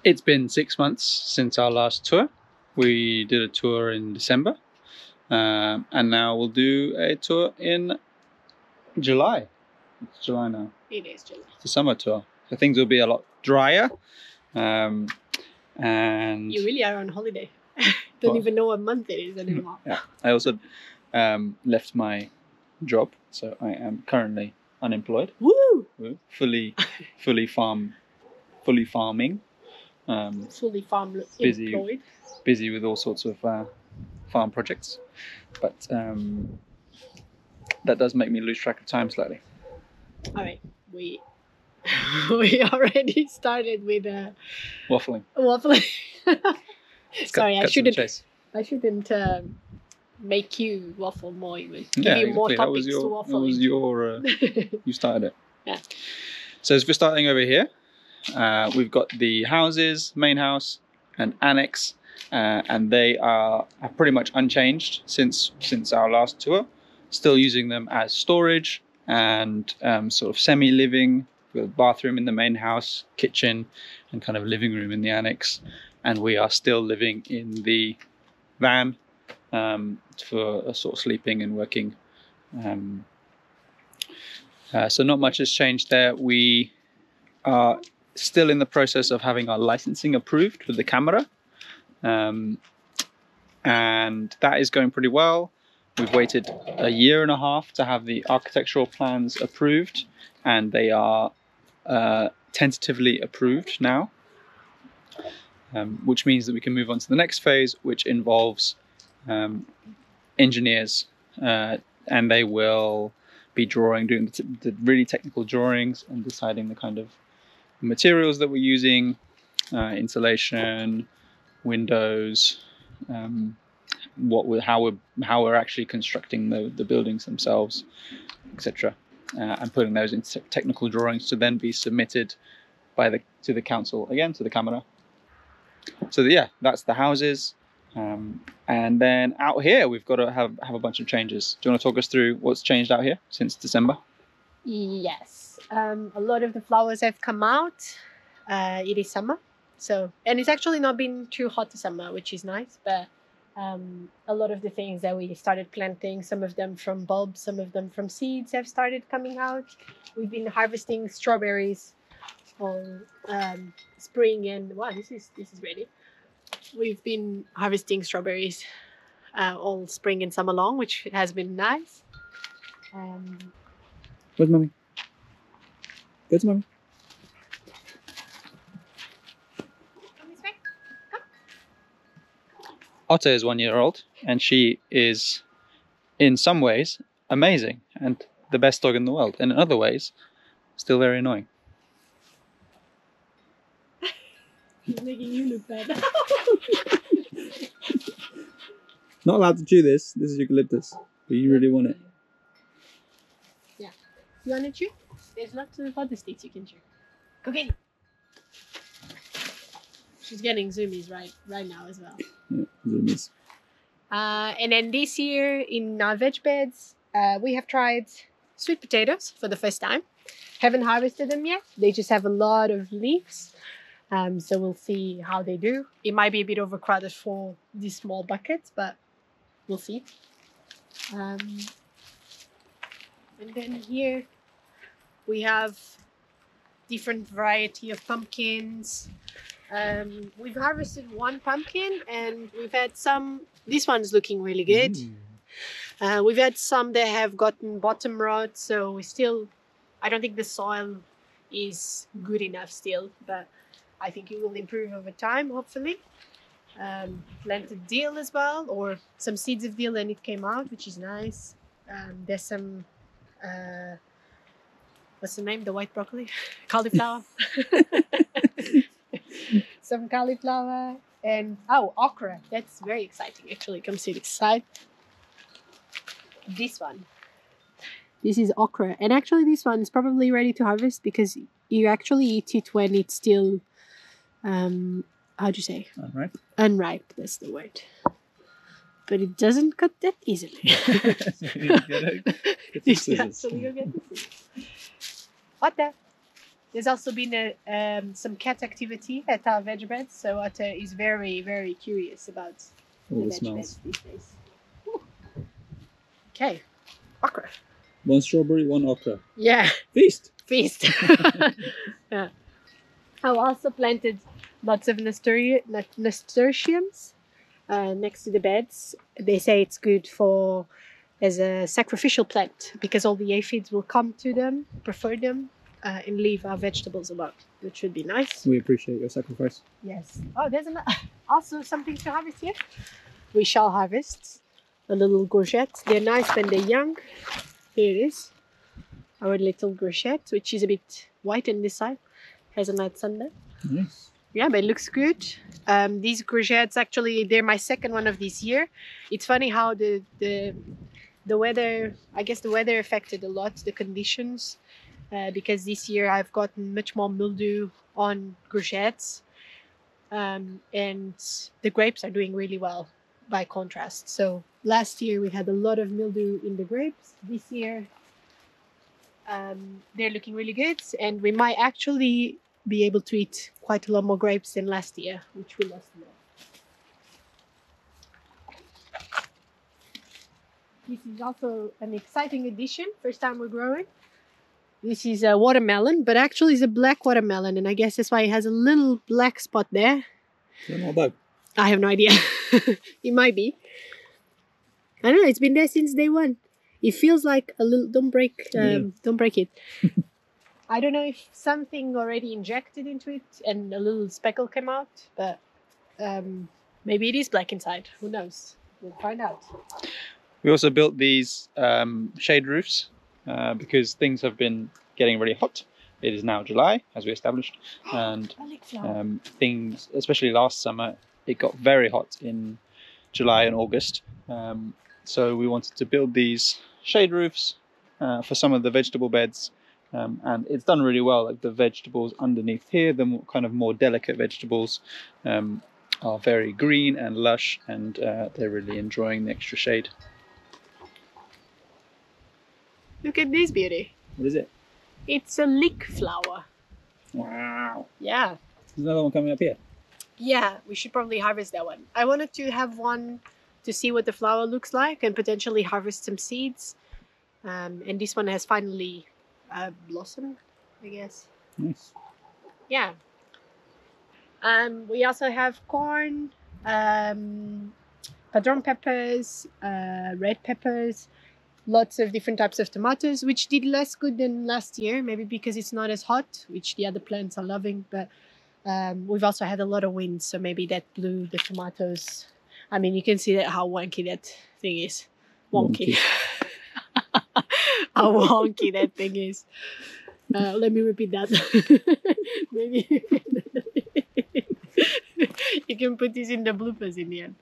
It's been 6 months since our last tour. We did a tour in December, and now we'll do a tour in July. It's July now. It is July. It's a summer tour, so things will be a lot drier. And You really are on holiday. Don't even know what month it is anymore. Yeah, I also left my job, so I am currently unemployed. Woo! Fully farming. Fully Busy. employed. Busy with all sorts of farm projects, but that does make me lose track of time slightly. All right, we already started with Waffling. Sorry, I shouldn't make you waffle more. Even give you more topics to waffle. That was your. You started it. Yeah. So as we're starting over here, we've got the houses, main house, and annex, and they are pretty much unchanged since our last tour. Still using them as storage and sort of semi-living, with a bathroom in the main house, kitchen, and kind of living room in the annex. And we are still living in the van for sort of sleeping and working. So not much has changed there. We are still in the process of having our licensing approved with the camera, and that is going pretty well. We've waited 1.5 years to have the architectural plans approved, and they are tentatively approved now, which means that we can move on to the next phase, which involves engineers, and they will be doing the really technical drawings and deciding the kind of materials that we're using, insulation, windows, how we're actually constructing the buildings themselves, etc., and putting those into technical drawings to then be submitted to the council again, to the Camera. So yeah, that's the houses, and then out here we've got to have a bunch of changes. Do you want to talk us through what's changed out here since December? Yes, a lot of the flowers have come out. It is summer, and it's actually not been too hot this summer, which is nice, but a lot of the things that we started planting, some of them from bulbs, some of them from seeds, have started coming out. We've been harvesting strawberries all spring, and wow, this is ready. We've been harvesting strawberries all spring and summer long, which has been nice. Where's mommy? Where's mommy? Otta is 1 year old, and she is, in some ways, amazing and the best dog in the world, and in other ways, still very annoying. He's making you look bad. Not allowed to chew this. This is eucalyptus, but you really want it. Yeah. You want to chew? There's lots of other sticks you can chew. Go get it. She's getting zoomies right now as well. Yeah, zoomies. And then this year in our veg beds, we have tried sweet potatoes for the first time. Haven't harvested them yet. They just have a lot of leaves. So we'll see how they do. It might be a bit overcrowded for these small buckets, but we'll see. And then here we have different variety of pumpkins. We've harvested one pumpkin, and we've had some. This one's looking really good. We've had some that have gotten bottom rot, so I don't think the soil is good enough still, but I think it will improve over time, hopefully. Planted dill as well, or some seeds of dill, and it came out, which is nice. There's some, what's the name? The white broccoli? Cauliflower. Some cauliflower and okra. That's very exciting. Actually, come see this side. This one. This is okra, and actually this one is probably ready to harvest because you actually eat it when it's still, how do you say? Unripe. Unripe. That's the word. But it doesn't cut that easily. Get the scissors. So we go get the scissors. What the? There's also been some cat activity at our veg beds, so Otter is very, very curious about All the the veg smells. beds these days. Whew. Okay, okra. One strawberry, one okra. Yeah, Feast! feast. Yeah. I've also planted lots of nasturtiums next to the beds. They say it's good for as a sacrificial plant because all the aphids will come to them, prefer them, and leave our vegetables alone, which would be nice. We appreciate your sacrifice. Yes. Oh, there's also something to harvest here. We shall harvest a little courgette. They're nice when they're young. Here it is. Our little courgette, which is a bit white on this side, has a nice sun there. Nice. Yeah, but it looks good. These courgettes, actually, they're my second one of this year. It's funny how the weather, I guess the weather affected a lot, the conditions, because this year I've gotten much more mildew on courgettes, and the grapes are doing really well by contrast. So last year we had a lot of mildew in the grapes. This year they're looking really good, and we might actually be able to eat quite a lot more grapes than last year, which we lost a lot. This is also an exciting addition. First time we're growing. This is a watermelon, but actually it's a black watermelon, and I guess that's why it has a little black spot there. Not bad. I have no idea. It might be. I don't know. It's been there since day one. It feels like a little. Don't break it. I don't know if something already injected into it and a little speckle came out, but maybe it is black inside. Who knows? We'll find out. We also built these shade roofs because things have been getting really hot. It is now July, as we established, and things, especially last summer, it got very hot in July and August. So we wanted to build these shade roofs for some of the vegetable beds. And it's done really well. Like the vegetables underneath here, the kind of more delicate vegetables are very green and lush, and they're really enjoying the extra shade. Look at this beauty. What is it? It's a leek flower. Wow. Yeah. There's another one coming up here. Yeah, we should probably harvest that one. I wanted to have one to see what the flower looks like and potentially harvest some seeds. And this one has finally blossomed, I guess. Nice. Yeah. We also have corn, padron peppers, red peppers, lots of different types of tomatoes, which did less good than last year, maybe because it's not as hot, which the other plants are loving. But we've also had a lot of wind, so maybe that blew the tomatoes. I mean, you can see that how wonky that thing is. Wonky. How wonky that thing is. Let me repeat that. Maybe you can put this in the bloopers in the end.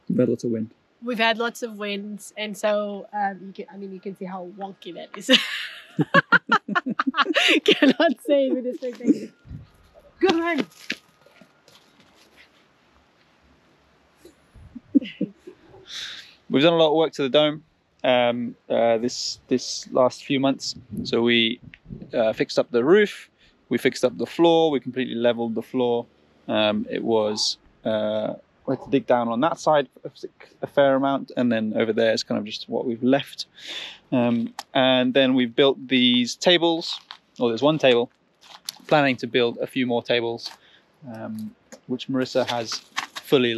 We've had lots of wind. We've had lots of winds, and so you can see how wonky that is. Cannot say it with a straight face. Good one. We've done a lot of work to the dome this last few months. So we fixed up the roof, we fixed up the floor, we completely leveled the floor. It was we had to dig down on that side a fair amount, and then over there is kind of just what we've left. And then we've built these tables, or there's one table, planning to build a few more tables, which Marissa has fully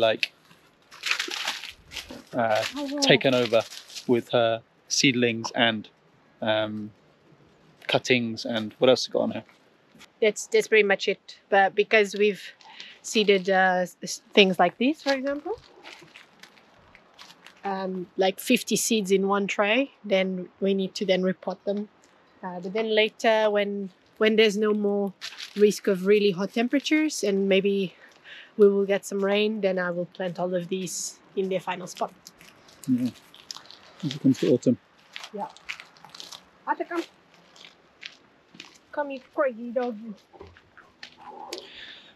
taken over with her seedlings and cuttings, and what else has got on here? That's pretty much it. But because we've seeded things like this, for example, like 50 seeds in one tray, then we need to then repot them. But then later, when there's no more risk of really hot temperatures and maybe we will get some rain, then I will plant all of these in their final spot. Yeah. As it comes to autumn. Yeah. Otter, come. Come, you crazy dog.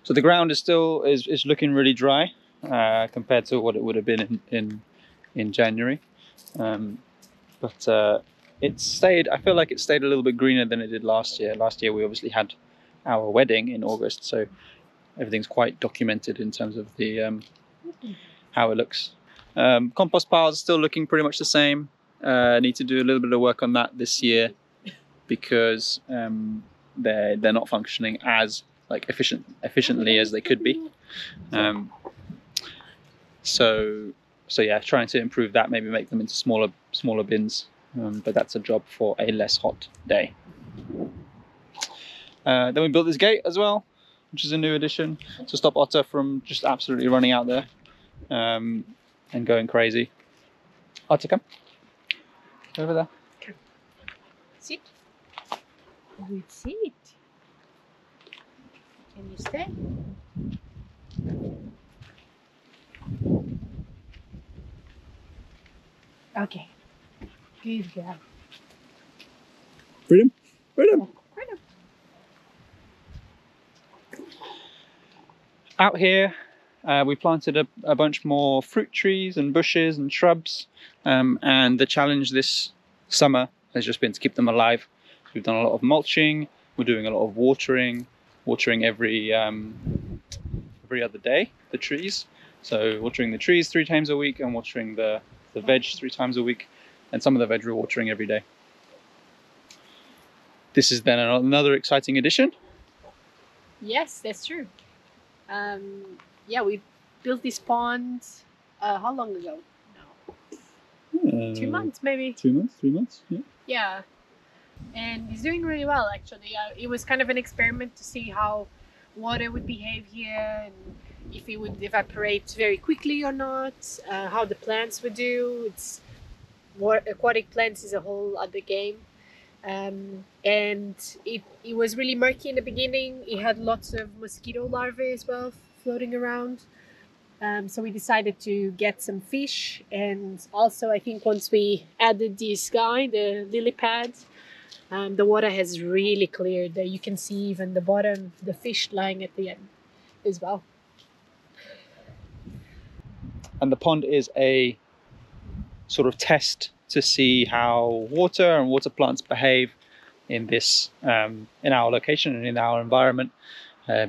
So the ground is still is looking really dry compared to what it would have been in January, but it's stayed. I feel like it stayed a little bit greener than it did last year. Last year we obviously had our wedding in August, so everything's quite documented in terms of the how it looks. Compost piles are still looking pretty much the same. Need to do a little bit of work on that this year because they're not functioning as like efficiently as they could be. So yeah, trying to improve that, maybe make them into smaller bins. But that's a job for a less hot day. Then we built this gate as well, which is a new addition to stop otter from just absolutely running out there and going crazy. Otter, come over there. Come. Sit. Good sit. Can you stay? Okay. Good girl. Freedom, freedom. Freedom. Out here, we planted a bunch more fruit trees and bushes and shrubs, and the challenge this summer has just been to keep them alive. We've done a lot of mulching. We're doing a lot of watering every other day, the trees. So watering the trees 3 times a week and watering the veg 3 times a week, and some of the veg we're watering every day. This is then another exciting addition. Yes, that's true. Yeah, we built this pond. How long ago? No. 2 months, maybe. 2 months, 3 months. Yeah. Yeah, and it's doing really well actually. It was kind of an experiment to see how water would behave here and if it would evaporate very quickly or not, how the plants would do. Aquatic plants is a whole other game. And it was really murky in the beginning. It had lots of mosquito larvae as well floating around. So we decided to get some fish, and also I think once we added this guy, the lily pads, the water has really cleared. You can see even the bottom, the fish lying at the end as well. And the pond is a sort of test to see how water and water plants behave in this in our location and in our environment,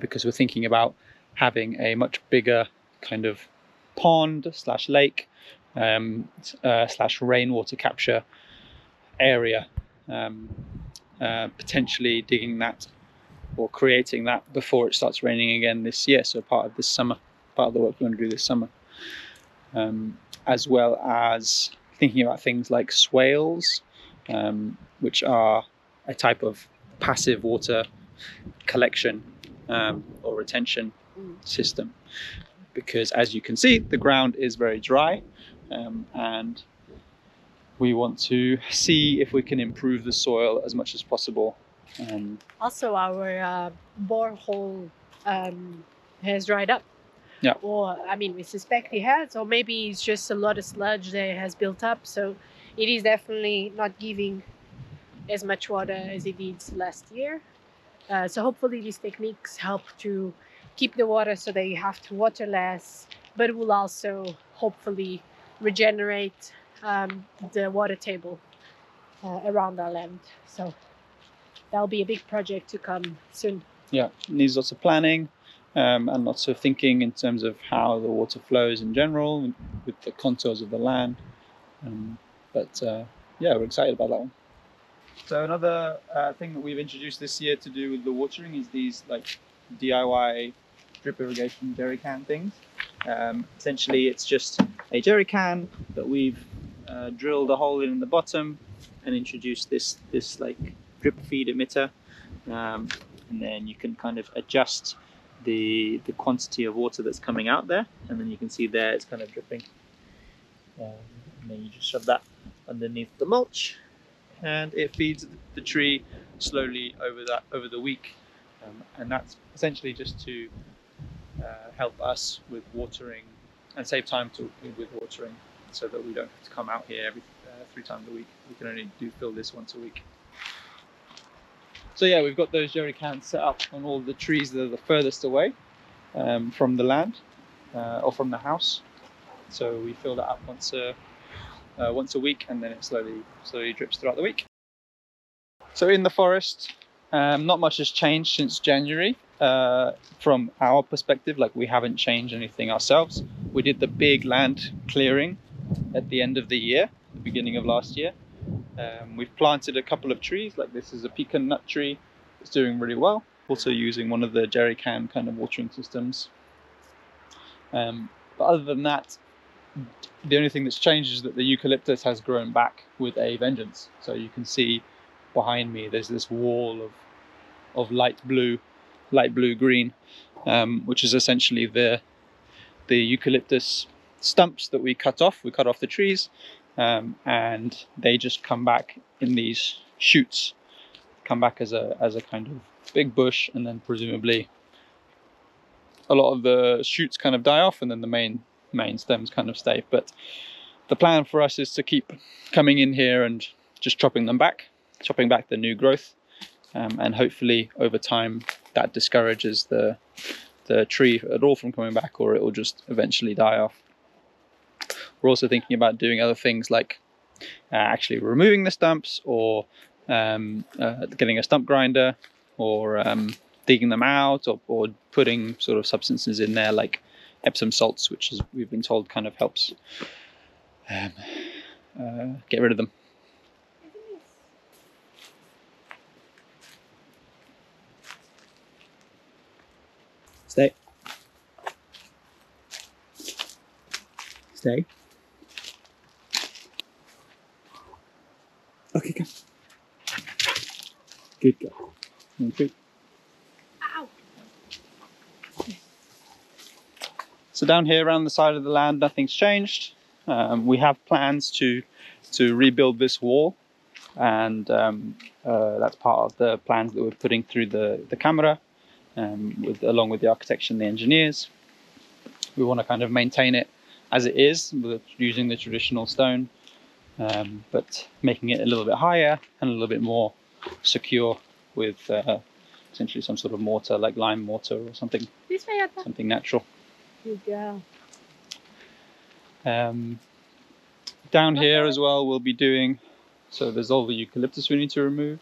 because we're thinking about having a much bigger kind of pond slash lake slash rainwater capture area, potentially digging that or creating that before it starts raining again this year. So part of this summer, part of the work we're going to do this summer, as well as thinking about things like swales, which are a type of passive water collection or retention system. Because as you can see, the ground is very dry, and we want to see if we can improve the soil as much as possible. Also, our borehole has dried up. Yeah. Or, I mean, we suspect it has, or maybe it's just a lot of sludge that has built up. So it is definitely not giving as much water as it did last year. So hopefully these techniques help to keep the water so that you have to water less, but it will also hopefully regenerate the water table around our land. So that'll be a big project to come soon. Yeah, it needs lots of planning. And lots of thinking in terms of how the water flows in general with the contours of the land. But yeah, we're excited about that one. So another thing that we've introduced this year to do with the watering is these like DIY drip irrigation jerry can things. Essentially, it's just a jerry can that we've drilled a hole in the bottom and introduced this like drip feed emitter, and then you can kind of adjust the quantity of water that's coming out there, and then you can see there it's kind of dripping, and then you just shove that underneath the mulch and it feeds the tree slowly over the week, and that's essentially just to help us with watering and save time with watering, so that we don't have to come out here every 3 times a week. We can only fill this once a week. So yeah, we've got those jerry cans set up on all the trees that are the furthest away from the land or from the house. So we fill that up once once a week, and then it slowly drips throughout the week. So in the forest, not much has changed since January. From our perspective, like, we haven't changed anything ourselves. We did the big land clearing at the end of the year, the beginning of last year. We've planted a couple of trees, like this is a pecan nut tree. It's doing really well. Also using one of the jerry can kind of watering systems. But other than that, the only thing that's changed is that the eucalyptus has grown back with a vengeance. So you can see behind me there's this wall of light blue green, which is essentially the eucalyptus stumps that we cut off. We cut off the trees, and they just come back in these shoots, come back as a kind of big bush, and then presumably a lot of the shoots kind of die off, and then the main stems kind of stay. But the plan for us is to keep coming in here and just chopping back the new growth, and hopefully over time that discourages the tree at all from coming back, or it will just eventually die off. We're also thinking about doing other things like actually removing the stumps, or getting a stump grinder, or digging them out, or putting sort of substances in there like Epsom salts, which is, we've been told, kind of helps get rid of them. Stay. Stay. Okay, come. Good girl. 1, 2. Ow. So down here around the side of the land, nothing's changed. We have plans to rebuild this wall, and that's part of the plans that we're putting through the camera, along with the architects and the engineers. We want to kind of maintain it as it is, using the traditional stone, but making it a little bit higher and a little bit more secure with essentially some sort of mortar, like lime mortar or something. This way, Atta. Something natural. Good girl. Down here as well, we'll be doing, so there's all the eucalyptus we need to remove,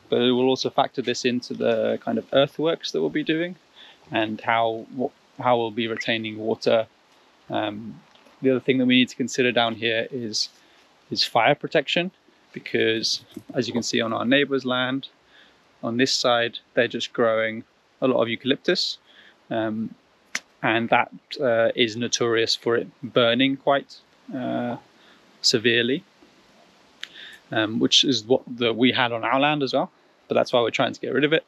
but it will also factor this into the kind of earthworks that we'll be doing, and how we'll be retaining water. The other thing that we need to consider down here is fire protection, because as you can see on our neighbour's land, on this side, they're just growing a lot of eucalyptus, and that is notorious for it burning quite severely, which is what we had on our land as well. But that's why we're trying to get rid of it,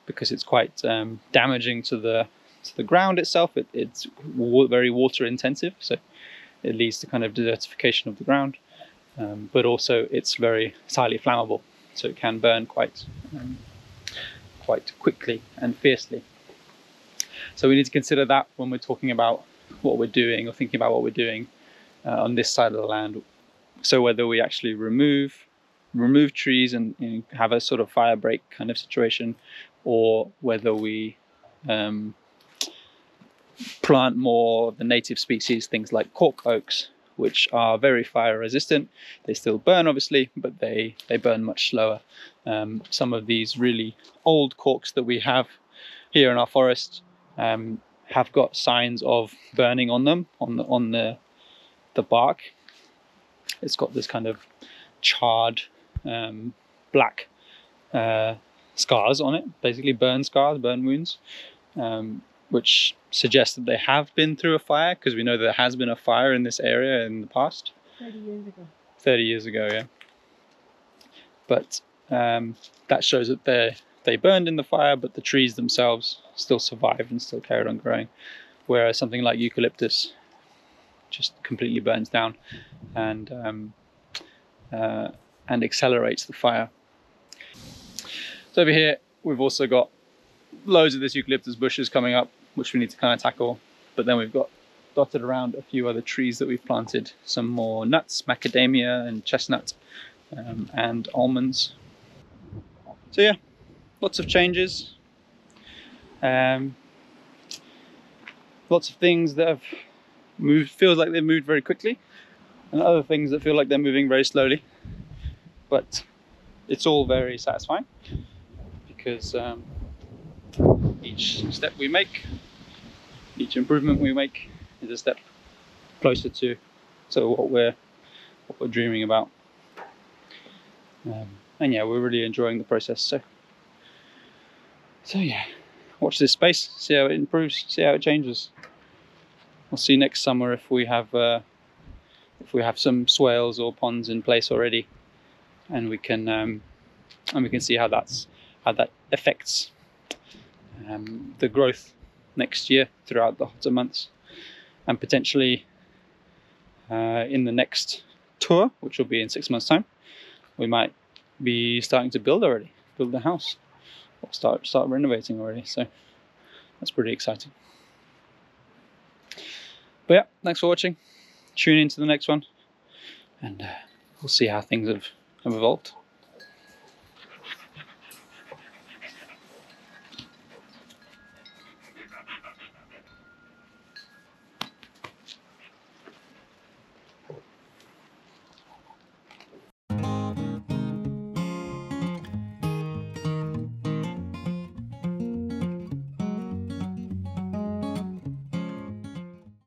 because it's quite damaging to the ground itself. It's very water intensive, so it leads to kind of desertification of the ground, but also it's highly flammable, so it can burn quite quickly and fiercely. So we need to consider that when we're talking about what we're doing, or thinking about what we're doing on this side of the land. So whether we actually remove trees and have a sort of fire break kind of situation, or whether we plant more of the native species, things like cork oaks, which are very fire resistant. They still burn, obviously, but they burn much slower. Some of these really old corks that we have here in our forest have got signs of burning on them, on the bark. It's got this kind of charred black scars on it, basically burn scars, burn wounds, which suggests that they have been through a fire, because we know there has been a fire in this area in the past. 30 years ago. 30 years ago, yeah. But that shows that they burned in the fire, but the trees themselves still survived and still carried on growing. Whereas something like eucalyptus just completely burns down and accelerates the fire. So over here, we've also got loads of this eucalyptus bushes coming up, which we need to kind of tackle. But then we've got dotted around a few other trees that we've planted, some more nuts, macadamia and chestnut, and almonds. So yeah, lots of changes. Lots of things that have moved, feels like they've moved very quickly. and other things that feel like they're moving very slowly. But it's all very satisfying because each step we make, each improvement we make, is a step closer to what we're dreaming about. And yeah, we're really enjoying the process. So yeah, watch this space, see how it improves, see how it changes. We'll see next summer if we have some swales or ponds in place already, and we can see how that affects the growth next year throughout the hotter months, and potentially in the next tour, which will be in 6 months' time, we might be starting to build the house, or start renovating already. So that's pretty exciting. But yeah, thanks for watching. Tune in to the next one, and we'll see how things have evolved.